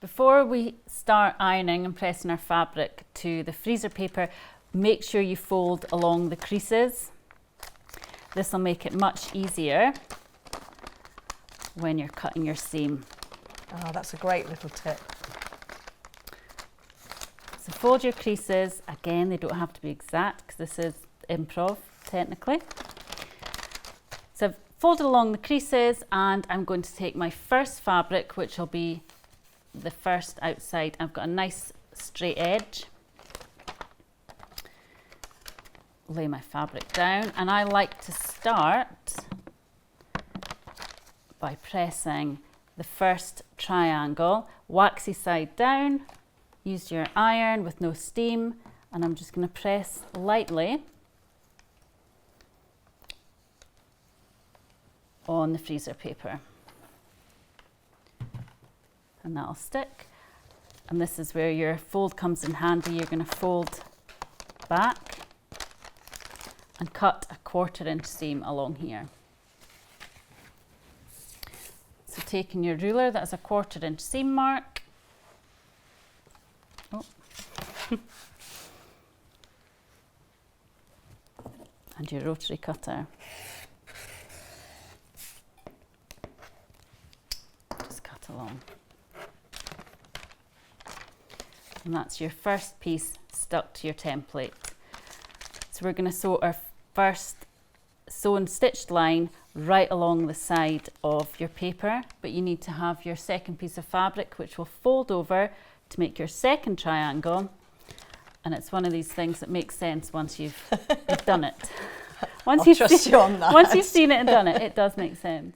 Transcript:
Before we start ironing and pressing our fabric to the freezer paper, make sure you fold along the creases. This will make it much easier when you're cutting your seam. Oh, that's a great little tip. So fold your creases. Again, they don't have to be exact because this is improv technically. So I've folded along the creases and I'm going to take my first fabric, which will be the first outside. I've got a nice straight edge. Lay my fabric down, and I like to start by pressing the first triangle, waxy side down. Use your iron with no steam, and I'm just going to press lightly on the freezer paper. And that'll stick. And this is where your fold comes in handy. You're going to fold back and cut a 1/4 inch seam along here. So taking your ruler, that's a 1/4 inch seam mark. Oh. And your rotary cutter. Just cut along. And that's your first piece stuck to your template. So we're going to sew our first sewn stitched line right along the side of your paper, but you need to have your second piece of fabric which will fold over to make your second triangle, and it's one of these things that makes sense once you've done it. Once I'll trust you on that. Once you've seen it and done it, it does make sense.